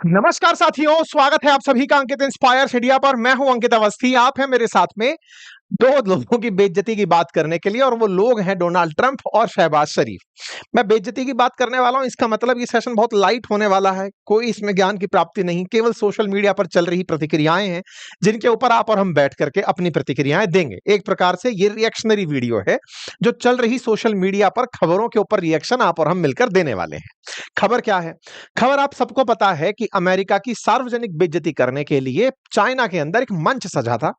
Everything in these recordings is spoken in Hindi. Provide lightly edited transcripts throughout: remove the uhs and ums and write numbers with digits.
नमस्कार साथियों, स्वागत है आप सभी का अंकित इंस्पायर इंडिया पर। मैं हूं अंकित अवस्थी। आप हैं मेरे साथ में दो लोगों की बेइज्जती की बात करने के लिए, और वो लोग हैं डोनाल्ड ट्रंप और शहबाज शरीफ। मैं बेइज्जती की बात करने वाला हूं, इसका मतलब ये सेशन बहुत लाइट होने वाला है। कोई इसमें ज्ञान की प्राप्ति नहीं, केवल सोशल मीडिया पर चल रही प्रतिक्रियाएं हैं जिनके ऊपर आप और हम बैठ करके अपनी प्रतिक्रियाएं देंगे। एक प्रकार से ये रिएक्शनरी वीडियो है जो चल रही सोशल मीडिया पर खबरों के ऊपर रिएक्शन आप और हम मिलकर देने वाले हैं। खबर क्या है? खबर आप सबको पता है कि अमेरिका की सार्वजनिक बेइज्जती करने के लिए चाइना के अंदर एक मंच सजा था,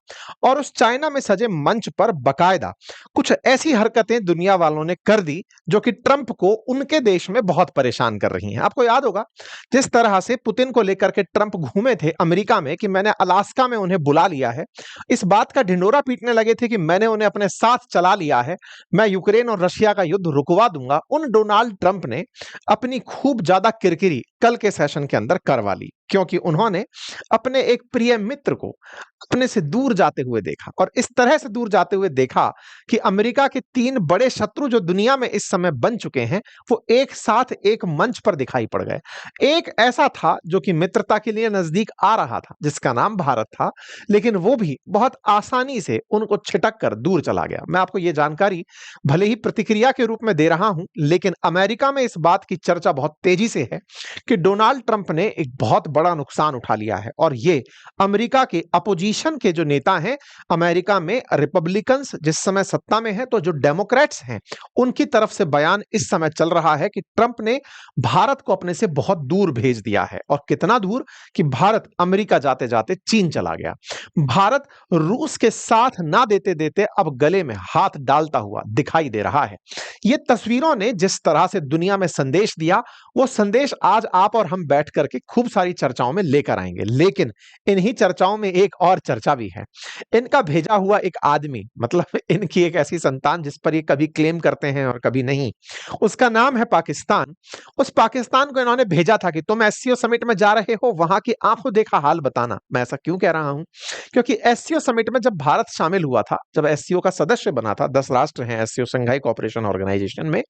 और उस चाइना में सजे मंच पर बकायदा कुछ ऐसी हरकतें दुनिया वालों ने कर दी जो कि ट्रंप को उनके देश में बहुत परेशान कर रही हैं। आपको याद होगा जिस तरह से पुतिन को लेकर के ट्रंप घूमे थे अमेरिका में कि मैंने अलास्का में उन्हें बुला लिया है, इस बात का ढिंडोरा पीटने लगे थे कि मैंने उन्हें अपने साथ चला लिया है, मैं यूक्रेन और रशिया का युद्ध रुकवा दूंगा। उन डोनाल्ड ट्रंप ने अपनी खूब ज्यादा किरकिरी कल के सेशन के अंदर करवा ली, क्योंकि उन्होंने अपने एक प्रिय मित्र को अपने से दूर जाते हुए देखा, और इस तरह से दूर जाते हुए देखा कि अमेरिका के तीन बड़े शत्रु जो दुनिया में इस समय बन चुके हैं वो एक साथ एक मंच पर दिखाई पड़ गए। एक ऐसा था जो कि मित्रता के लिए नजदीक आ रहा था, जिसका नाम भारत था, लेकिन वो भी बहुत आसानी से उनको छिटक कर दूर चला गया। मैं आपको ये जानकारी भले ही प्रतिक्रिया के रूप में दे रहा हूं, लेकिन अमेरिका में इस बात की चर्चा बहुत तेजी से है कि डोनाल्ड ट्रंप ने एक बहुत बड़ा नुकसान उठा लिया है, और ये अमेरिका के अपोजिशन के जो नेता हैं, अमेरिका में रिपब्लिकन्स जिस समय सत्ता में है, तो जो डेमोक्रेट्स हैं उनकी तरफ से बयान इस समय चल रहा है कि ट्रंप ने भारत को अपने से बहुत दूर भेज दिया है। और कितना दूर कि भारत अमेरिका जाते जाते चीन चला गया। भारत रूस के साथ ना देते देते अब गले में हाथ डालता हुआ दिखाई दे रहा है। ये तस्वीरों ने जिस तरह से दुनिया में संदेश दिया, वो संदेश आज आप और हम बैठ करके खूब सारी चर्चाओं में लेकर आएंगे। लेकिन इन्हीं चर्चाओं में एक और चर्चा भी है। इनका भेजा हुआ एक आदमी, मतलब इनकी एक ऐसी संतान जिस पर ये कभी क्लेम करते हैं और कभी नहीं, उसका नाम है पाकिस्तान। उस पाकिस्तान को इन्होंने भेजा था कि तुम एससीओ समिट में जा रहे हो, वहां की आंखों देखा हाल बताना। मैं ऐसा क्यों कह रहा हूं? क्योंकि एससीओ समिट में जब भारत शामिल हुआ था, जब एससीओ का सदस्य बना था, 10 राष्ट्र हैं एससीओ शंघाई कोऑपरेशन ऑर्गेनाइजेशन में,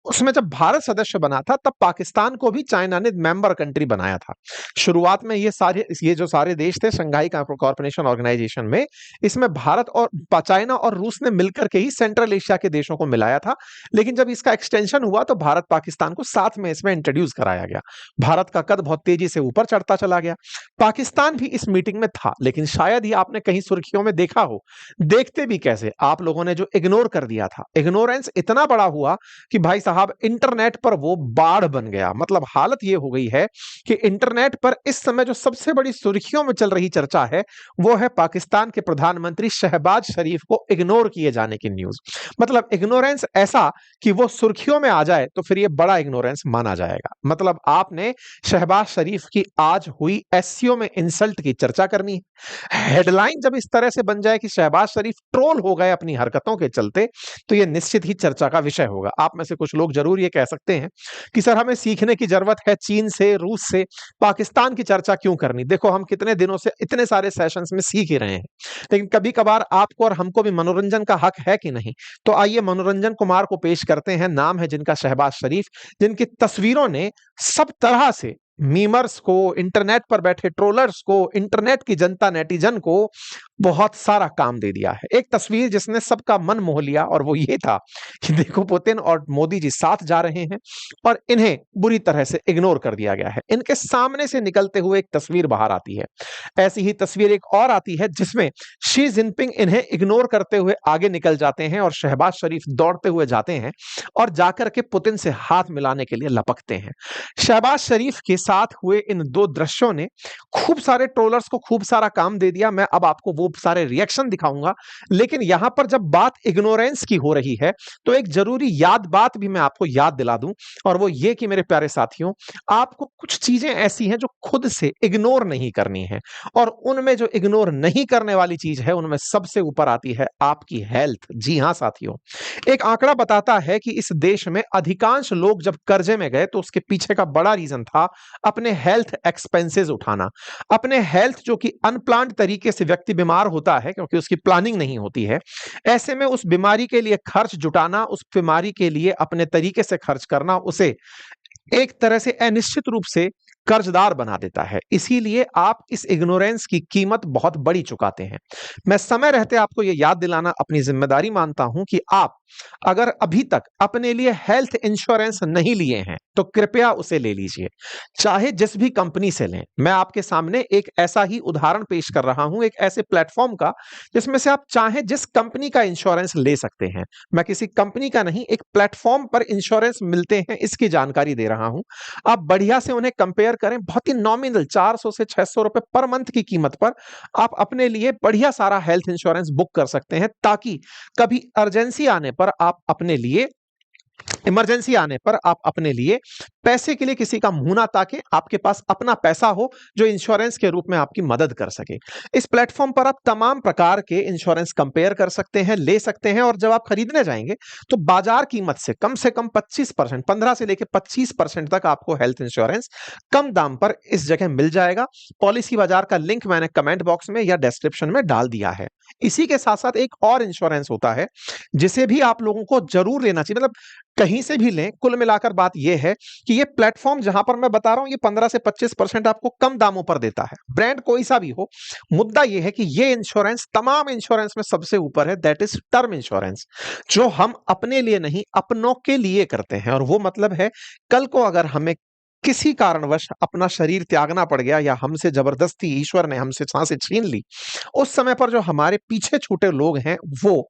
उसमें जब भारत सदस्य बना था तब पाकिस्तान को भी चाइना ने मेंबर कंट्री बनाया था। शुरुआत में ये जो सारे देश थे शंघाई कोऑपरेशन ऑर्गेनाइजेशन में, इसमें भारत और चाइना और रूस ने मिलकर के ही सेंट्रल एशिया के देशों को मिलाया था। लेकिन जब इसका एक्सटेंशन हुआ तो भारत पाकिस्तान को साथ में इसमें इंट्रोड्यूस कराया गया। भारत का कद बहुत तेजी से ऊपर चढ़ता चला गया। पाकिस्तान भी इस मीटिंग में था, लेकिन शायद ही आपने कहीं सुर्खियों में देखा हो। देखते भी कैसे, आप लोगों ने जो इग्नोर कर दिया था। इग्नोरेंस इतना बड़ा हुआ कि भाई साहब इंटरनेट पर वो बाढ़ बन गया। मतलब हालत ये हो गई है कि इंटरनेट पर इस समय जो सबसे बड़ी सुर्खियों में चल रही चर्चा है वो है पाकिस्तान के प्रधानमंत्री शहबाज शरीफ को इग्नोर किए जाने की न्यूज। मतलब इग्नोरेंस ऐसा कि वो सुर्खियों में आ जाए तो फिर ये बड़ा इग्नोरेंस माना जाएगा। मतलब आपने शहबाज शरीफ की आज हुई एससीओ में इंसल्ट की चर्चा करनी है। हेडलाइन जब इस तरह से बन जाए कि शहबाज शरीफ ट्रोल हो गए अपनी हरकतों के चलते, तो ये निश्चित ही चर्चा का विषय होगा। आप में से कुछ लोग जरूर ये कह सकते हैं कि सर हमें सीखने की जरूरत है चीन से, रूस से, पाकिस्तान की चर्चा क्यों करनी? देखो हम कितने दिनों से इतने सारे सेशंस में सीख ही रहे हैं, लेकिन कभी कभार आपको और हमको भी मनोरंजन का हक है कि नहीं? तो आइए मनोरंजन कुमार को पेश करते हैं। नाम है जिनका शहबाज शरीफ, जिनकी तस्वीरों ने सब तरह से मीमर्स को, इंटरनेट पर बैठे ट्रोलर्स को, इंटरनेट की जनता, नेटिजन को बहुत सारा काम दे दिया है। एक तस्वीर जिसने सबका मन मोह लिया, और वो ये था कि देखो पुतिन और मोदी जी साथ जा रहे हैं और इन्हें बुरी तरह से इग्नोर कर दिया गया है। इनके सामने से निकलते हुए एक तस्वीर बाहर आती है। ऐसी ही तस्वीर एक और आती है जिसमें शी जिनपिंग इन्हें इग्नोर करते हुए आगे निकल जाते हैं, और शहबाज शरीफ दौड़ते हुए जाते हैं और जाकर के पुतिन से हाथ मिलाने के लिए लपकते हैं। शहबाज शरीफ के साथ हुए इन दो दृश्यों ने खूब सारे ट्रोलर्स को खूब सारा काम दे दिया। मैं अब आपको वो सारे रिएक्शन दिखाऊंगा, लेकिन यहां पर जब बात इग्नोरेंस की हो रही है तो एक जरूरी याद बात भी मैं आपको याद दिला दूं, और वो ये कि मेरे प्यारे साथियों, आपको कुछ चीजें ऐसी हैं जो खुद से इग्नोर नहीं करनी है, और उनमें जो इग्नोर नहीं करने वाली चीज है उनमें सबसे ऊपर आती है आपकी हेल्थ। जी हां साथियों, एक आंकड़ा बताता है कि इस देश में अधिकांश लोग जब कर्जे में गए तो उसके पीछे का बड़ा रीजन था अपने हेल्थ एक्सपेंसेस उठाना। अपने हेल्थ, जो कि अनप्लान्ड तरीके से व्यक्ति बीमार होता है क्योंकि उसकी प्लानिंग नहीं होती है, ऐसे में उस बीमारी के लिए खर्च जुटाना, उस बीमारी के लिए अपने तरीके से खर्च करना, उसे एक तरह से अनिश्चित रूप से कर्जदार बना देता है। इसीलिए आप इस इग्नोरेंस की कीमत बहुत बड़ी चुकाते हैं। मैं समय रहते आपको यह याद दिलाना अपनी जिम्मेदारी मानता हूं कि आप अगर अभी तक अपने लिए हेल्थ इंश्योरेंस नहीं लिए हैं तो कृपया उसे ले लीजिए, चाहे जिस भी कंपनी से लें। मैं आपके सामने एक ऐसा ही उदाहरण पेश कर रहा हूं, एक ऐसे प्लेटफॉर्म का जिसमें से आप चाहे जिस कंपनी का इंश्योरेंस ले सकते हैं। मैं किसी कंपनी का नहीं, एक प्लेटफॉर्म पर इंश्योरेंस मिलते हैं इसकी जानकारी दे रहा हूं। आप बढ़िया से उन्हें कंपेयर करें, बहुत ही नॉमिनल 400 से 600 रुपए पर मंथ की कीमत पर आप अपने लिए बढ़िया सारा हेल्थ इंश्योरेंस बुक कर सकते हैं, ताकि कभी अर्जेंसी आने पर आप अपने लिए इमरजेंसी आने पर आप अपने लिए पैसे के लिए किसी का मुंह ना ताके, आपके पास अपना पैसा हो जो इंश्योरेंस के रूप में आपकी मदद कर सके। इस प्लेटफॉर्म पर आप तमाम प्रकार के इंश्योरेंस कंपेयर कर सकते हैं, ले सकते हैं, और जब आप खरीदने जाएंगे तो बाजार कीमत से कम 25%, 15 से लेकर 25% तक आपको हेल्थ इंश्योरेंस कम दाम पर इस जगह मिल जाएगा। पॉलिसी बाजार का लिंक मैंने कमेंट बॉक्स में या डिस्क्रिप्शन में डाल दिया है। इसी के साथ साथ एक और इंश्योरेंस होता है जिसे भी आप लोगों को जरूर लेना चाहिए, मतलब कहीं से भी लें। कुल मिलाकर बात यह है कि ये प्लेटफॉर्म जहां पर मैं बता रहा हूं, ये 15 से 25% आपको कम दामों पर देता है, ब्रांड कोई सा भी हो। मुद्दा यह है कि ये इंश्योरेंस तमाम इंश्योरेंस में सबसे ऊपर है, दैट इज टर्म इंश्योरेंस, जो हम अपने लिए नहीं अपनों के लिए करते हैं। और वो मतलब है, कल को अगर हमें किसी कारणवश अपना शरीर त्यागना पड़ गया या हमसे जबरदस्ती ईश्वर ने हमसे सांसें छीन ली, उस समय पर जो हमारे पीछे छूटे लोग हैं वो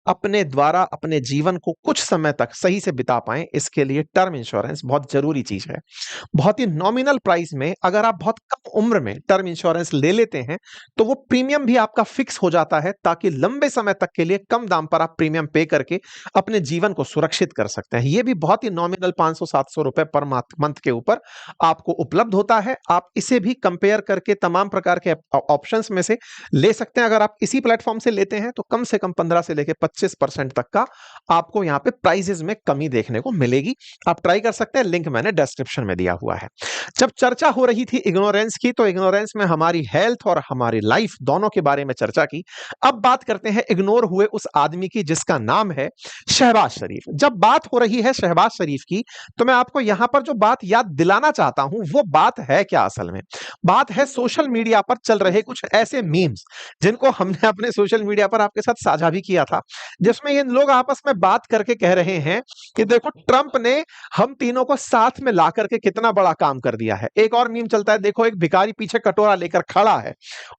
अपने द्वारा अपने जीवन को कुछ समय तक सही से बिता पाएं, इसके लिए टर्म इंश्योरेंस बहुत जरूरी चीज है। बहुत ही नॉमिनल प्राइस में अगर आप बहुत कम उम्र में टर्म इंश्योरेंस ले लेते हैं तो वो प्रीमियम भी आपका फिक्स हो जाता है, ताकि लंबे समय तक के लिए कम दाम पर आप प्रीमियम पे करके अपने जीवन को सुरक्षित कर सकते हैं। ये भी बहुत ही नॉमिनल 500-700 रुपए पर मंथ के ऊपर आपको उपलब्ध होता है। आप इसे भी कंपेयर करके तमाम प्रकार के ऑप्शंस में से ले सकते हैं। अगर आप इसी प्लेटफॉर्म से लेते हैं तो कम से कम 15 से लेकर 25% तक का आपको यहां पे प्राइजेस में कमी देखने को मिलेगी। आप ट्राई कर सकते हैं, लिंक मैंने डिस्क्रिप्शन में दिया हुआ है। जब चर्चा हो रही थी इग्नोरेंस की, तो इग्नोरेंस में हमारी हेल्थ और हमारी लाइफ दोनों के बारे में चर्चा की। अब बात करते हैं इग्नोर हुए उस आदमी की जिसका नाम है शहबाज शरीफ। जब बात हो रही है शहबाज शरीफ की, तो मैं आपको यहां पर जो बात याद दिलाना चाहता हूं वो बात है क्या असल में? बात है सोशल मीडिया पर चल रहे कुछ ऐसे मीम्स जिनको हमने अपने सोशल मीडिया पर आपके साथ साझा भी किया था, जिसमें ये लोग आपस में बात करके कह रहे हैं कि देखो ट्रंप ने हम तीनों को साथ में ला करके कितना बड़ा काम कर दिया है। एक और मीम चलता है, देखो एक भिखारी पीछे कटोरा लेकर खड़ा है,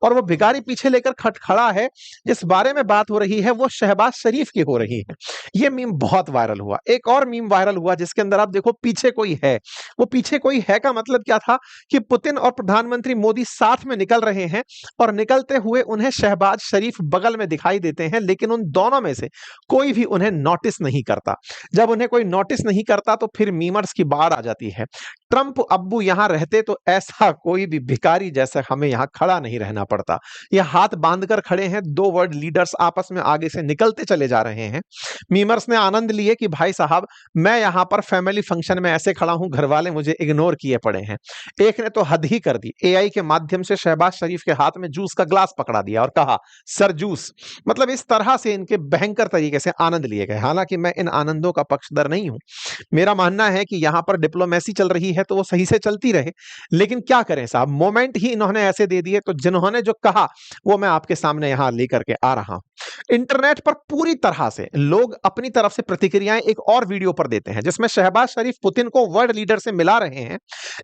और वो भिखारी पीछे लेकर खड़ा है, जिस बारे में बात हो रही है वो शहबाज शरीफ की हो रही है। ये मीम बहुत वायरल हुआ। एक और मीम वायरल हुआ जिसके अंदर आप देखो पीछे कोई है। वो पीछे कोई है का मतलब क्या था कि पुतिन और प्रधानमंत्री मोदी साथ में निकल रहे हैं और निकलते हुए उन्हें शहबाज शरीफ बगल में दिखाई देते हैं, लेकिन उन दोनों में से कोई भी उन्हें नोटिस नहीं करता। जब उन्हें कोई नोटिस नहीं करता तो फिर मीमर्स की बाढ़ आ जाती है। ट्रंप अब्बू यहां रहते तो ऐसा कोई भी भिखारी जैसे हमें यहां खड़ा नहीं रहना पड़ता। ये हाथ बांधकर खड़े हैं, दो वर्ल्ड लीडर्स आपस में आगे से निकलते चले जा रहे हैं। मीमर्स ने आनंद लिए कि भाई साहब मैं यहां पर फैमिली फंक्शन में ऐसे खड़ा हूं, घर वाले मुझे इग्नोर किए पड़े हैं। एक ने तो हद ही कर दी, एआई के माध्यम से शहबाज शरीफ के हाथ में जूस का ग्लास पकड़ा दिया और कहा सर जूस। मतलब इस तरह से इनके भयंकर तरीके से आनंद लिए गए। हालांकि मैं इन आनंदों का पक्षधर नहीं हूं। मेरा मानना है कि यहां पर डिप्लोमेसी चल रही है तो वो सही से चलती रहे, लेकिन क्या करें साहब, मोमेंट ही इन्होंने ऐसे दे दिए। तो जिन्होंने जो कहा वो मैं आपके सामने यहां लेकर के आ रहा हूं। इंटरनेट पर पूरी तरह से लोग अपनी तरफ से प्रतिक्रियाएं एक और वीडियो पर देते हैं जिसमें शहबाज शरीफ पुतिन को वर्ल्ड लीडर से मिला रहे हैं।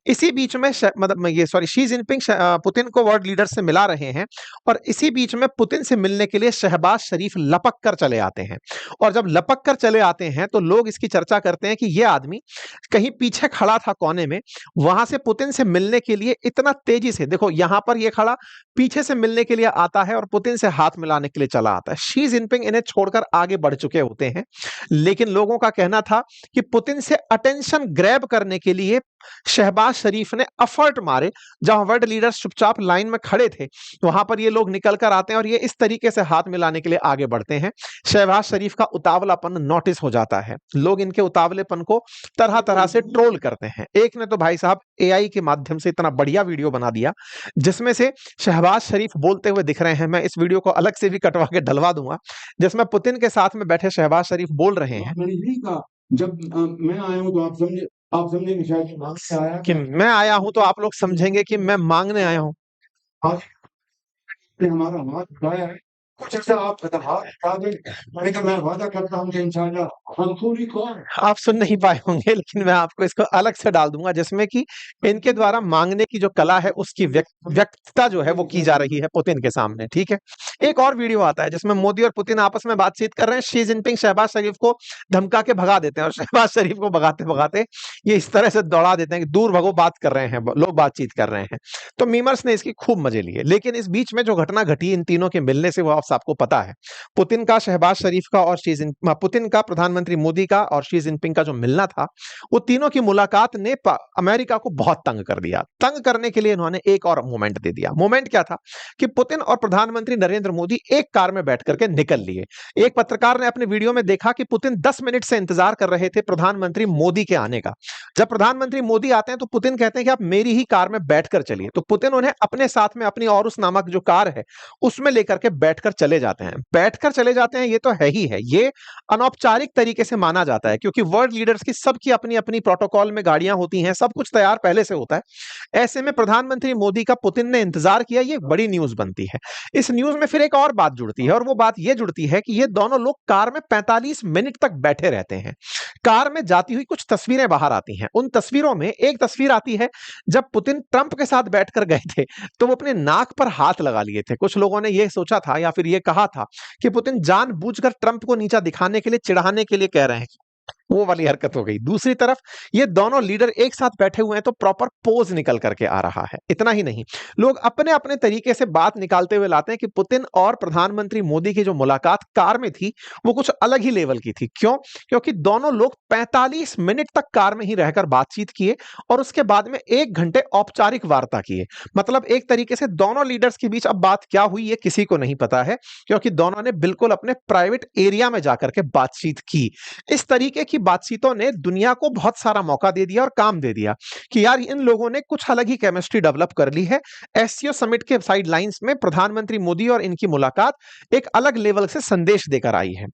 इसी बीच में शी जिनपिंग पुतिन को वर्ल्ड लीडर से मिला रहे हैं, और इसी बीच में पुतिन से मिलने के लिए शहबाज शरीफ लपक कर चले आते हैं। और जब लपक कर चले आते हैं तो लोग इसकी चर्चा करते हैं कि यह आदमी कहीं पीछे खड़ा था कोने में, वहां से पुतिन से मिलने के लिए इतना तेजी से, देखो यहां पर यह खड़ा पीछे से मिलने के लिए आता है और पुतिन से हाथ मिलाने के लिए चला आता है। शी जिनपिंग इन्हें छोड़कर आगे बढ़ चुके होते हैं, लेकिन लोगों का कहना था कि पुतिन से अटेंशन ग्रैब करने के लिए शहबाज शरीफ ने एफर्ट मारे। जहां वर्ल्ड लीडर्स चुपचाप लाइन में खड़े थे वहां पर ये लोग निकल कर आते हैं और ये इस तरीके से हाथ मिलाने के लिए आगे बढ़ते हैं। शहबाज शरीफ का उतावलापन नोटिस हो जाता है। लोग इनके उतावलेपन को तरह तरह से ट्रोल करते हैं। एक ने तो भाई साहब एआई के माध्यम से इतना बढ़िया वीडियो बना दिया जिसमें से शहबाज शरीफ बोलते हुए दिख रहे हैं। मैं इस वीडियो को अलग से भी कटवा के डलवा दूंगा, जिसमें पुतिन के साथ में बैठे शहबाज शरीफ बोल रहे हैं। जब मैं आया हूं तो आप समझे आप समझेंगे शायद कि मांगने आया कि मैं आया हूं, तो आप लोग समझेंगे कि मैं मांगने आया हूं। आज ने हमारा हाथ उठाया है, कुछ ऐसा आप हाथ उठा दें, मैंने कहा मैं वादा करता हूँ कि इंशाल्लाह हम पूरी कौन आप सुन नहीं पाए होंगे, लेकिन मैं आपको इसको अलग से डाल दूंगा, जिसमें कि इनके द्वारा मांगने की जो कला है उसकी व्यक्तता जो है वो की जा रही है पुतिन के सामने। ठीक है, एक और वीडियो आता है जिसमें मोदी और पुतिन आपस में बातचीत कर रहे हैं। शी जिनपिंग शहबाज शरीफ को धमका के भगा देते हैं, और शहबाज शरीफ को भगाते भगाते ये इस तरह से दौड़ा देते हैं कि दूर भगो, बात कर रहे हैं लोग, बातचीत कर रहे हैं। तो मीमर्स ने इसकी खूब मजे लिए। लेकिन इस बीच में जो घटना घटी इन तीनों के मिलने से, वो आप सबको पता है। पुतिन का, शहबाज शरीफ का और पुतिन का, प्रधानमंत्री मोदी का और शी जिनपिंग का जो मिलना था, वो तीनों की मुलाकात ने अमेरिका को बहुत तंग कर दिया। तंग करने के लिए इन्होंने एक और मोमेंट दे दिया। मोमेंट क्या था कि पुतिन और प्रधानमंत्री नरेंद्र मोदी एक कार में बैठ करके निकल लिए। एक पत्रकार ने अपने वीडियो में देखा कि पुतिन 10 मिनट से इंतजार कर रहे थे प्रधानमंत्री मोदी के आने का। जब प्रधानमंत्री मोदी आते हैं तो पुतिन कहते हैं कि आप मेरी ही कार में बैठकर चलिए। तो पुतिन उन्हें अपने साथ में अपनी औरुस नामक जो कार है उसमें लेकर के बैठकर चले जाते हैं। बैठकर चले जाते हैं, ये तो है ही है, ये अनौपचारिक तरीके से माना जाता है, क्योंकि वर्ल्ड लीडर्स की सबकी अपनी अपनी प्रोटोकॉल में गाड़ियां होती हैं, सब कुछ तैयार पहले से होता है। ऐसे में प्रधानमंत्री मोदी का पुतिन ने इंतजार किया, ये बड़ी न्यूज बनती है। इस न्यूज में फिर एक और बात जुड़ती है, और वो बात ये जुड़ती है कि ये दोनों लोग कार में 45 मिनट तक बैठे रहते हैं। कार में जाती हुई कुछ तस्वीरें बाहर आती हैं। उन तस्वीरों में एक तस्वीर आती है जब पुतिन ट्रंप के साथ बैठकर गए थे, तो वो अपने नाक पर हाथ लगा लिए थे। कुछ लोगों ने यह सोचा था या फिर यह कहा था कि पुतिन जानबूझकर ट्रंप को नीचा दिखाने के लिए, चिढ़ाने के लिए कह रहे हैं। वो वाली हरकत हो गई। दूसरी तरफ ये दोनों लीडर एक साथ बैठे हुए हैं, तो प्रॉपर पोज निकल करके आ रहा है। इतना ही नहीं, लोग अपने अपने तरीके से बात निकालते हुए लाते हैं कि पुतिन और प्रधानमंत्री मोदी की जो मुलाकात कार में थी वो कुछ अलग ही लेवल की थी। क्यों? क्योंकि दोनों लोग 45 मिनट तक कार में ही रहकर बातचीत किए, और उसके बाद में 1 घंटे औपचारिक वार्ता किए। मतलब एक तरीके से दोनों लीडर्स के बीच अब बात क्या हुई ये किसी को नहीं पता है, क्योंकि दोनों ने बिल्कुल अपने प्राइवेट एरिया में जाकर के बातचीत की। इस तरीके की बातचीतों ने दुनिया को बहुत सारा मौका दे दिया और काम दे दिया कि यार इन लोगों ने कुछ अलग ही केमिस्ट्री डेवलप कर ली है। एससीओ समिट के साइडलाइंस में प्रधानमंत्री मोदी और इनकी मुलाकात एक अलग लेवल से संदेश देकर आई है।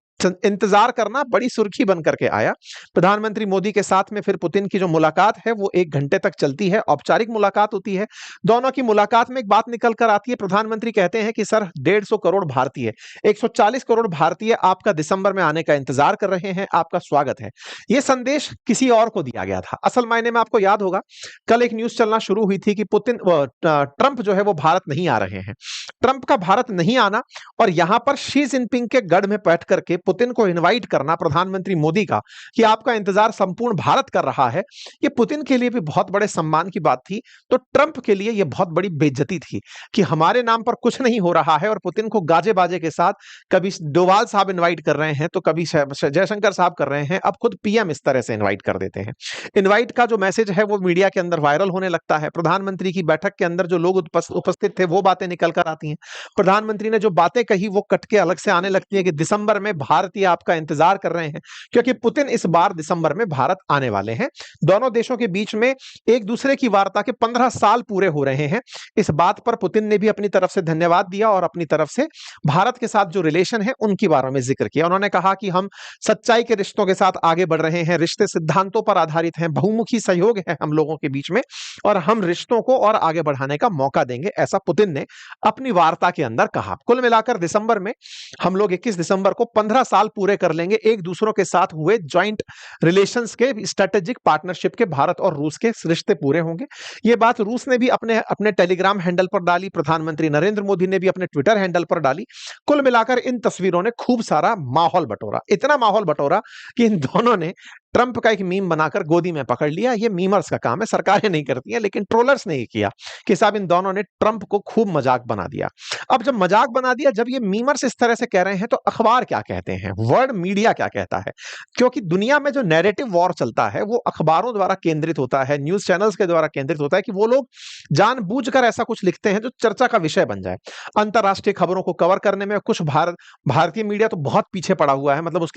इंतजार करना बड़ी सुर्खी बन करके आया। प्रधानमंत्री मोदी के साथ में फिर पुतिन की जो मुलाकात है वो 1 घंटे तक चलती है, औपचारिक मुलाकात होती है। दोनों की मुलाकात में एक बात निकल कर आती है। प्रधानमंत्री कहते हैं कि सर 150 करोड़ भारतीय, 140 करोड़ भारतीय आपका दिसंबर में आने का इंतजार कर रहे हैं, आपका स्वागत है। यह संदेश किसी और को दिया गया था। असल मायने में आपको याद होगा, कल एक न्यूज चलना शुरू हुई थी कि ट्रंप जो है वो भारत नहीं आ रहे हैं। ट्रंप का भारत नहीं आना और यहां पर शी जिनपिंग के गढ़ में बैठ करके पुतिन को इनवाइट करना प्रधानमंत्री मोदी का कि आपका इंतजार संपूर्ण भारत कर रहा है, ये पुतिन के लिए भी बहुत बड़े सम्मान की बात थी। तो ट्रंप के लिए यह बहुत बड़ी बेइज्जती थी कि हमारे नाम पर कुछ नहीं हो रहा है, और पुतिन को गाजे बाजे के साथ कभी डोवाल साहब इनवाइट कर रहे हैं, तो कभी जयशंकर साहब कर रहे हैं, अब खुद पीएम इस तरह से इनवाइट कर देते हैं। इनवाइट का जो मैसेज है वो मीडिया के अंदर वायरल होने लगता है। प्रधानमंत्री की बैठक के अंदर जो लोग उपस्थित थे वो बातें निकल कर आती हैं। प्रधानमंत्री ने जो बातें कही वो कट के अलग से आने लगती है कि दिसंबर में भारतीय आपका इंतजार कर रहे हैं, क्योंकि पुतिन इस बार दिसंबर में भारत आने वाले हैं। दोनों देशों के बीच में एक दूसरे की वार्ता के 15 साल पूरे हो रहे हैं। इस बात पर पुतिन ने भी अपनी तरफ से धन्यवाद दिया और अपनी तरफ से भारत के साथ जो रिलेशन है उनके बारे में जिक्र किया। उन्होंने कहा कि हम सच्चाई के रिश्तों के साथ आगे बढ़ रहे हैं, रिश्ते सिद्धांतों पर आधारित हैं, बहुमुखी सहयोग है हम लोगों के बीच में, और हम रिश्तों को और आगे बढ़ाने का मौका देंगे, ऐसा पुतिन ने अपनी वार्ता के अंदर कहा। कुल मिलाकर दिसंबर में हम लोग 21 दिसंबर को 15 साल पूरे कर लेंगे एक दूसरों के साथ हुए ज्वाइंट रिलेशंस के, स्ट्रेटेजिक पार्टनरशिप के। भारत और रूस के रिश्ते पूरे होंगे। यह बात रूस ने भी अपने टेलीग्राम हैंडल पर डाली, प्रधानमंत्री नरेंद्र मोदी ने भी अपने ट्विटर हैंडल पर डाली। कुल मिलाकर इन तस्वीरों ने खूब सारा माहौल बटोरा, इतना माहौल बटोरा कि इन दोनों ने ट्रंप का एक मीम बनाकर गोदी में पकड़ लिया। ये मीमर्स का काम है, सरकारें नहीं करती हैं, लेकिन ट्रोलर्स ने ये किया कि साहब इन दोनों ने ट्रंप को खूब मजाक बना दिया। अब जब मजाक बना दिया, जब ये मीमर्स इस तरह से कह रहे हैं, तो अखबार क्या कहते हैं, वर्ल्ड मीडिया क्या कहता है? क्योंकि दुनिया में जो नैरेटिव वॉर चलता है वो अखबारों द्वारा केंद्रित होता है, न्यूज चैनल्स के द्वारा केंद्रित होता है कि वो लोग जानबूझकर ऐसा कुछ लिखते हैं जो चर्चा का विषय बन जाए। अंतरराष्ट्रीय खबरों को कवर करने में कुछ भारतीय मीडिया तो बहुत पीछे पड़ा हुआ है, मतलब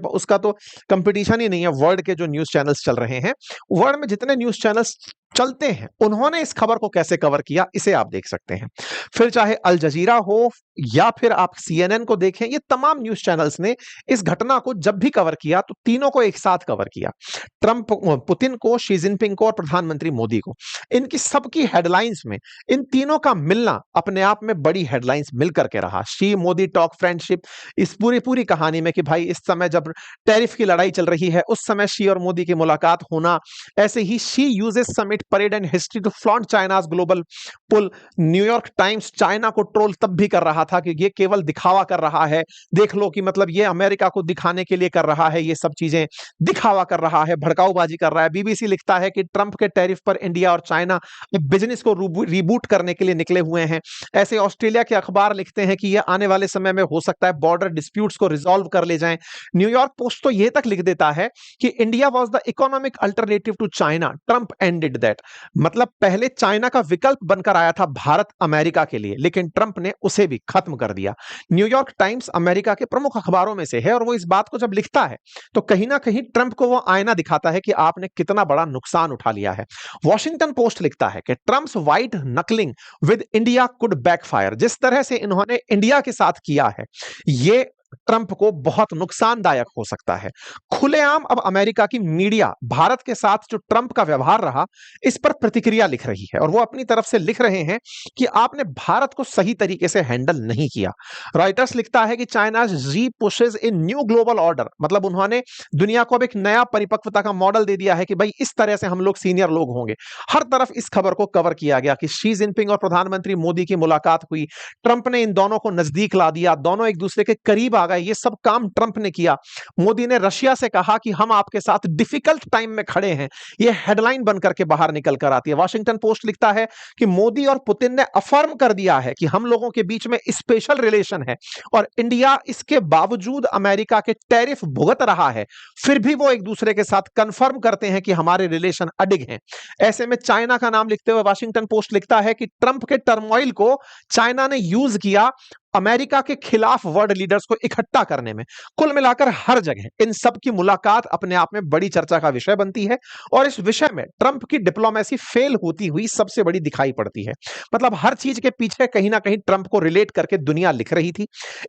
उसका तो कंपटीशन ही नहीं है। वर्ल्ड के जो न्यूज चैनल्स चल रहे हैं, वर्ल्ड में जितने न्यूज चैनल्स चलते हैं। उन्होंने इस खबर को कैसे कवर किया, इसे आप देख सकते हैं। फिर चाहे अल जजीरा हो या फिर आप सीएनएन को देखें, ये तमाम न्यूज़ चैनल्स ने इस घटना को जब भी कवर किया तो तीनों को एक साथ कवर किया। ट्रंप, पुतिन को, शी जिनपिंग को और प्रधानमंत्री मोदी को। इनकी सबकी हेडलाइंस में इन तीनों का मिलना अपने आप में बड़ी हेडलाइंस मिल करके रहा। शी मोदी टॉक फ्रेंडशिप, इस पूरी कहानी में कि भाई इस समय जब टैरिफ की लड़ाई चल रही है उस समय शी और मोदी की मुलाकात होना। ऐसे ही Xi uses summit parade and history to flaunt China's global pull. New York Times China को ट्रोल तब भी कर रहा था कि ये केवल दिखावा कर रहा है, देख लो कि मतलब ये अमेरिका को दिखाने के लिए कर रहा है, ये सब चीजें दिखावा कर रहा है, भड़काऊबाजी कर रहा है। बीबीसी लिखता है कि ट्रंप के टैरिफ पर इंडिया और चाइना बिजनेस को रिबूट करने के लिए निकले हुए हैं। ऐसे ऑस्ट्रेलिया के अखबार लिखते हैं कि ये आने वाले समय में हो सकता है बॉर्डर डिस्प्यूट्स को रिजॉल्व कर ले जाएं। न्यूयॉर्क पोस्ट तो ये तक लिख देता है कि India was the economic alternative to China, Trump ended that. मतलब पहले चाइना का विकल्प बनकर आया था भारत अमेरिका के लिए, लेकिन ट्रंप ने उसे भी खत्म कर दिया। न्यूयॉर्क टाइम्स अमेरिका के प्रमुख अखबारों में से है और वो इस बात को जब लिखता है तो कहीं ना कहीं ट्रंप को वो आईना दिखाता है कि आपने कितना बड़ा नुकसान उठा लिया है। वॉशिंगटन पोस्ट लिखता है कि Trump's white नकलिंग with India could backfire. जिस तरह से इन्होंने इंडिया के साथ किया है ये ट्रंप को बहुत नुकसानदायक हो सकता है। खुलेआम अब अमेरिका की मीडिया भारत के साथ जो ट्रंप का व्यवहार रहा इस पर प्रतिक्रिया लिख रही है और वो अपनी तरफ से लिख रहे हैं कि आपने भारत को सही तरीके से हैंडल नहीं किया। रॉयटर्स लिखता है कि चाइना जी पुशेस इन न्यू ग्लोबल ऑर्डर, मतलब उन्होंने दुनिया को अब एक नया परिपक्वता का मॉडल दे दिया है कि भाई इस तरह से हम लोग सीनियर लोग होंगे। हर तरफ इस खबर को कवर किया गया कि शी जिनपिंग और प्रधानमंत्री मोदी की मुलाकात हुई, ट्रंप ने इन दोनों को नजदीक ला दिया, दोनों एक दूसरे के करीब आ गए। ये सब काम ट्रंप ने किया। मोदी ने रशिया से कहा कि हम आपके साथ डिफिकल्ट टाइम में खड़े हैं। ये हेडलाइन बनकर के बाहर निकल कर आती है। वॉशिंगटन पोस्ट लिखता है कि मोदी और पुतिन ने अफर्म कर दिया है कि हम लोगों के बीच में स्पेशल रिलेशन है और इंडिया इसके बावजूद अमेरिका के टैरिफ भुगत रहा है, फिर भी वो एक दूसरे के साथ कंफर्म करते हैं कि हमारे रिलेशन अडिग हैं। ऐसे में चाइना का नाम लिखते हुए वॉशिंगटन पोस्ट लिखता है कि ट्रंप के टर्मोइल को चाइना ने यूज किया अमेरिका के खिलाफ वर्ल्ड लीडर्स को इकट्ठा करने में। कुल मिलाकर हर जगह इन सब की मुलाकात अपने आप में बड़ी चर्चा का विषय बनती है और इस विषय में ट्रंप की डिप्लोमेसी फेल होती हुई सबसे बड़ी दिखाई पड़ती है। मतलब हर चीज के पीछे कहीं ना कहीं ट्रंप को रिलेट करके दुनिया लिख रही थी।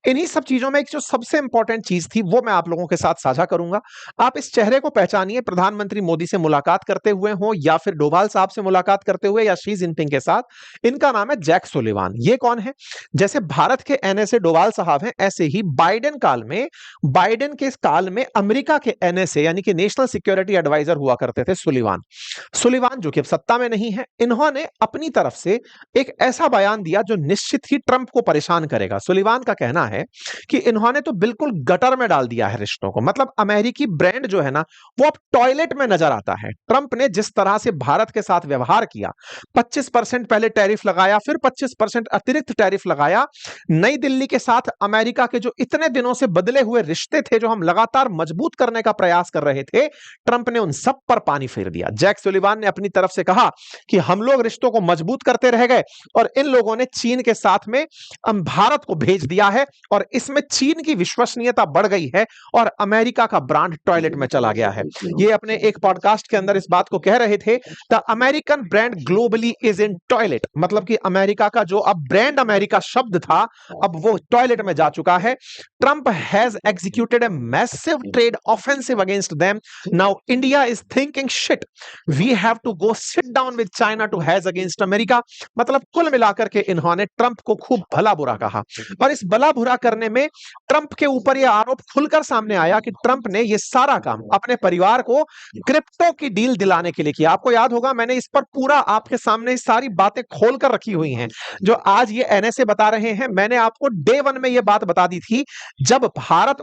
इन्हीं सब चीजों में एक जो सबसे इंपॉर्टेंट चीज थी वो मैं आप लोगों के साथ साझा करूंगा। आप इस चेहरे को पहचानिए, प्रधानमंत्री मोदी से मुलाकात करते हुए हो या फिर डोभाल साहब से मुलाकात करते हुए या शी जिनपिंग के साथ। इनका नाम है जैक सुलिवान। ये कौन है? जैसे भारत के एनएसए डोभाल साहब हैं, ऐसे ही बाइडेन के काल में अमेरिका के एनएसए यानी कि नेशनल सिक्योरिटी एडवाइजर हुआ करते थे सुलिवान जो कि अब सत्ता में नहीं है। इन्होंने अपनी तरफ से एक ऐसा बयान दिया जो निश्चित ही ट्रंप को परेशान करेगा। सुलिवान का कहना है कि इन्होंने तो बिल्कुल गटर में डाल दिया है रिश्तों को। मतलब अमेरिकी ब्रांड जो है ना वो अब टॉयलेट में नजर आता है। ट्रंप ने जिस तरह से भारत के साथ व्यवहार किया, 25% पहले टैरिफ लगाया, फिर 25% अतिरिक्त टैरिफ लगाया। नई दिल्ली के साथ अमेरिका के जो इतने दिनों से बदले हुए रिश्ते थे, जो हम लगातार मजबूत करने का प्रयास कर रहे थे, ट्रंप ने उन सब पर पानी फेर दिया। जैक सुलिवान ने अपनी तरफ से कहा कि हम लोग रिश्तों को मजबूत करते रह गए और इन लोगों ने चीन के साथ में भारत को भेज दिया है और इसमें चीन की विश्वसनीयता बढ़ गई है और अमेरिका का ब्रांड टॉयलेट में चला गया है। ये अपने एक पॉडकास्ट के अंदर इस बात को कह रहे थे, the American brand globally is in toilet. मतलब कि अमेरिका का जो अब ब्रांड अमेरिका शब्द था अब वो टॉयलेट में जा चुका है। Trump has executed a massive trade offensive against them. Now India is thinking shit, we have to go sit down with China to has against America. मतलब कुल मिलाकर के इन्होंने ट्रंप को खूब भला बुरा कहा और इस भला बुरा करने में ट्रंप के ऊपर यह आरोप खुलकर सामने आया कि ट्रंप ने यह सारा काम अपने परिवार को क्रिप्टो की डील दिलाने के लिए किया। आपको याद होगा मैंने इस पर पूरा आपके सामने सारी बातें खोलकर रखी हुई हैं जो आज ये एनएसए बता रहे हैं। मैंने आपको डे वन में यह बात बता दी थी जब भारत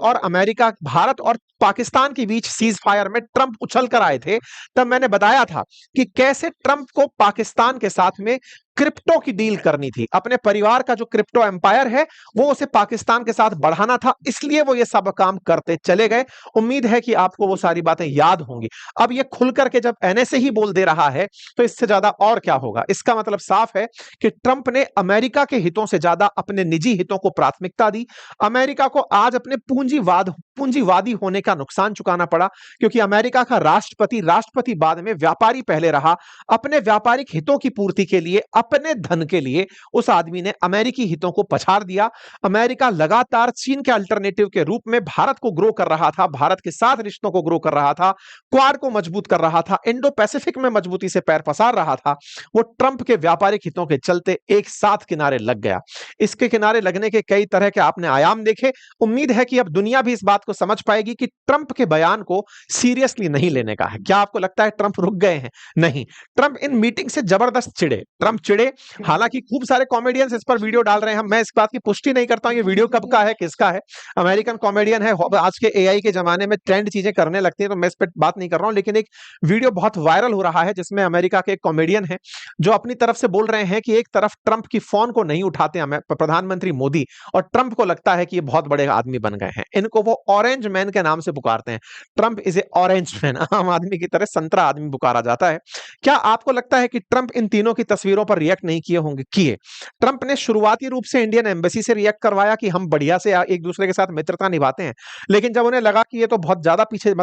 और पाकिस्तान के बीच सीज फायर में ट्रंप उछल कर आए थे, तब मैंने बताया था कि कैसे ट्रंप को पाकिस्तान के साथ में क्रिप्टो की डील करनी थी। अपने परिवार का जो क्रिप्टो एम्पायर है वो उसे पाकिस्तान के साथ बढ़ाना था, इसलिए वो ये सब काम करते चले गए। उम्मीद है कि आपको वो सारी बातें याद होंगी। अब ये खुलकर के जब एनएसए ही बोल दे रहा है तो इससे ज्यादा और क्या होगा। इसका मतलब साफ है कि ट्रंप ने अमेरिका के हितों से ज्यादा अपने निजी हितों को प्राथमिकता दी। अमेरिका को आज अपने पूंजीवाद पूंजीवादी होने का नुकसान चुकाना पड़ा, क्योंकि अमेरिका का राष्ट्रपति बाद में व्यापारी पहले रहा। अपने व्यापारिक हितों की पूर्ति के लिए, अपने धन के लिए उस आदमी ने अमेरिकी हितों को पछाड़ दिया। अमेरिका लगातार चीन के अल्टरनेटिव के रूप में भारत को ग्रो कर रहा था, भारत के साथ रिश्तों को ग्रो कर रहा था, क्वाड को मजबूत कर रहा था, इंडो पैसिफिक में मजबूती से पैर पसार रहा था। वो ट्रंप के व्यापारिक हितों के चलते एक साथ किनारे लग गया। इसके किनारे लगने के कई तरह के आपने आयाम देखे। उम्मीद है कि अब दुनिया भी इस बात को समझ पाएगी कि ट्रंप के बयान को सीरियसली नहीं लेने का है। क्या आपको लगता है ट्रंप रुक गए हैं? नहीं, ट्रंप इन मीटिंग से जबरदस्त चिढ़े। ट्रंप चिढ़े, हालांकि खूब सारे कॉमेडियंस इस पर वीडियो डाल रहे हैं। मैं इस बात की पुष्टि नहीं करता हूं ये वीडियो कब का है, किसका है। अमेरिकन कॉमेडियन है, आज के एआई के जमाने में ट्रेंड चीजें करने लगती हैं, तो मैं इस पर बात नहीं कर रहा हूं। लेकिन एक वीडियो बहुत वायरल हो रहा है जिसमें अमेरिका के एक कॉमेडियन है जो अपनी तरफ से बोल रहे हैं कि एक तरफ ट्रंप की फोन को नहीं उठाते प्रधानमंत्री मोदी, और ट्रंप को लगता है कि ये बहुत बड़े आदमी बन गए हैं। इनको वो ऑरेंज मैन के नाम से पुकारते हैं। Trump is a orange man, आम आदमी की तरह संतरा आदमी पुकारा जाता है। क्या आपको लगता है कि ट्रंप इन तीनों की तस्वीरों पर रिएक्ट नहीं किए होंगे? किए। ट्रंप ने शुरुआती रूप से इंडियन एम्बेसी से रिएक्ट करवाया कि हम बढ़िया से एक दूसरे के साथ मित्रता निभाते हैं, लेकिन जब उन्हें लगा कि ये तो बहुत ज्यादा पीछे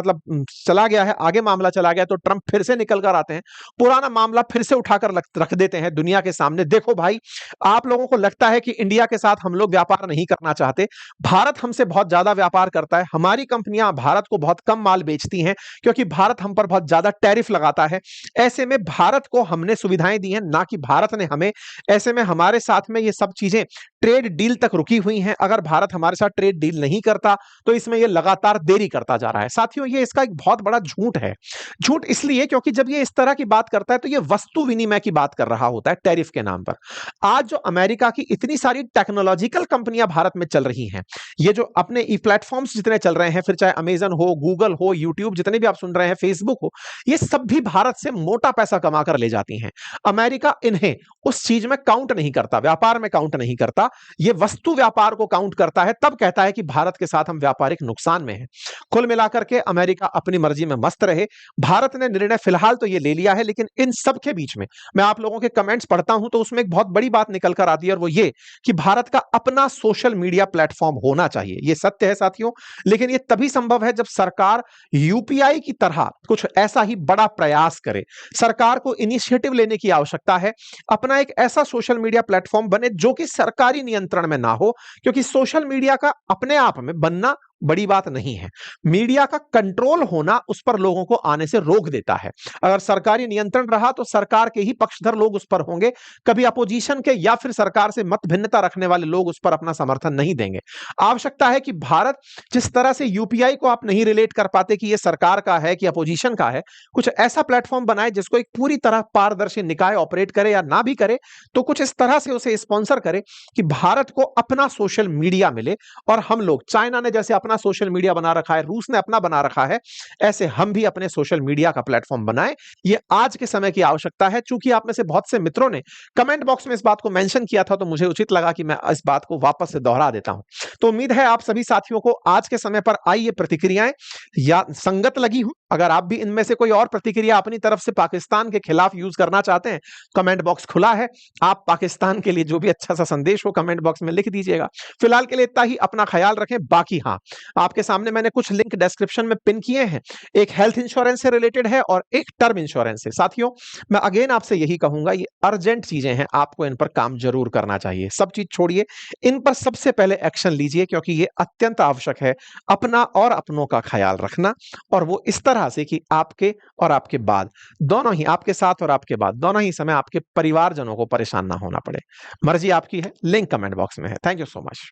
चला गया है, आगे मामला चला गया, तो ट्रंप फिर से निकल कर आते हैं, पुराना मामला फिर से उठाकर रख देते हैं दुनिया के सामने। देखो भाई, आप लोगों को लगता है कि इंडिया के साथ हम लोग व्यापार नहीं करना चाहते, भारत हमसे बहुत ज्यादा व्यापार करता है, हमारी कंपनियां भारत को बहुत कम माल बेचती हैं क्योंकि भारत हम पर बहुत ज्यादा टैरिफ लगाता है। ऐसे में भारत को हमने सुविधाएं दी हैं, ना कि भारत ने हमें। ऐसे में हमारे साथ में ये सब चीजें ट्रेड डील तक रुकी हुई हैं। अगर भारत हमारे साथ ट्रेड डील नहीं करता तो इसमें ये लगातार देरी करता जा रहा है। साथियों, ये इसका एक बहुत बड़ा झूठ है। झूठ इसलिए क्योंकि जब ये इस तरह की बात करता है तो ये वस्तु विनिमय की बात कर रहा होता है टैरिफ के नाम पर। आज जो अमेरिका की इतनी सारी टेक्नोलॉजिकल कंपनियां भारत में चल रही हैं, ये जो अपने ई प्लेटफॉर्म्स जितने चल रहे हैं, फिर चाहे अमेजन हो, गूगल हो, यूट्यूब, जितने भी आप सुन रहे हैं, फेसबुक हो, ये सब भी भारत से मोटा पैसा कमा कर ले जाती हैं। अमेरिका इन्हें उस चीज में काउंट नहीं करता, व्यापार में काउंट नहीं करता, ये वस्तु व्यापार को काउंट करता है। तब कहता है कि भारत के साथ हम व्यापारिक नुकसान में हैं। कुल मिलाकर के अमेरिका अपनी मर्जी में मस्त रहे। भारत ने निर्णय फिलहाल तो ये ले लिया है, लेकिन इन सब के बीच में मैं आप लोगों के कमेंट्स पढ़ता हूं तो उसमें एक बहुत बड़ी बात निकल कर आती है, और वो ये कि भारत का अपना सोशल मीडिया प्लेटफॉर्म होना चाहिए। ये सत्य है साथियों, लेकिन ये तभी संभव है जब सरकार यूपीआई की तरह कुछ ऐसा ही बड़ा प्रयास करे। सरकार को इनिशिएटिव लेने की आवश्यकता है, अपना एक ऐसा सोशल मीडिया प्लेटफॉर्म बने जो कि सरकारी नियंत्रण में ना हो, क्योंकि सोशल मीडिया का अपने आप में बनना बड़ी बात नहीं है। मीडिया का कंट्रोल होना उस पर लोगों को आने से रोक देता है। अगर सरकारी नियंत्रण रहा तो सरकार के ही पक्षधर लोग उस पर होंगे, कभी अपोजिशन के या फिर सरकार से मत भिन्नता रखने वाले लोग उस पर अपना समर्थन नहीं देंगे। आवश्यकता है कि भारत जिस तरह से यूपीआई को आप नहीं रिलेट कर पाते कि यह सरकार का है कि अपोजिशन का है, कुछ ऐसा प्लेटफॉर्म बनाए जिसको एक पूरी तरह पारदर्शी निकाय ऑपरेट करे, या ना भी करे तो कुछ इस तरह से उसे स्पॉन्सर करे कि भारत को अपना सोशल मीडिया मिले। और हम लोग, चाइना ने जैसे अपना सोशल मीडिया बना रखा है, रूस ने अपना बना रखा है, ऐसे हम भी अपने सोशल मीडिया का प्लेटफॉर्म बनाएं। ये आज के समय की आवश्यकता है। चूंकि आप में से बहुत से मित्रों ने कमेंट बॉक्स में इस बात को मेंशन किया था, तो मुझे उचित लगा कि मैं इस बात को वापस से दोहरा देता हूं। तो उम्मीद है आप सभी साथियों को आज के समय पर आई ये प्रतिक्रियाएं या संगत लगी हो। अगर आप भी इनमें से कोई और प्रतिक्रिया अपनी तरफ से पाकिस्तान के खिलाफ यूज करना चाहते हैं, कमेंट बॉक्स खुला है। आप पाकिस्तान के लिए जो भी अच्छा सा संदेश हो कमेंट बॉक्स में लिख दीजिएगा। फिलहाल के लिए इतना ही, अपना ख्याल रखें। बाकी हाँ, आपके सामने मैंने कुछ लिंक डिस्क्रिप्शन में पिन किए हैं, एक हेल्थ इंश्योरेंस से रिलेटेड है और एक टर्म इंश्योरेंस से। साथियों, मैं अगेन आपसे यही कहूंगा, ये अर्जेंट चीजें हैं, आपको इन पर काम जरूर करना चाहिए। सब चीज छोड़िए, इन पर सबसे पहले एक्शन लीजिए, क्योंकि ये अत्यंत आवश्यक है अपना और अपनों का ख्याल रखना, और वो इस तरह से कि आपके और आपके बाद दोनों ही, आपके साथ और आपके बाद दोनों ही समय आपके परिवारजनों को परेशान ना होना पड़े। मर्जी आपकी है, लिंक कमेंट बॉक्स में है। Thank you so much.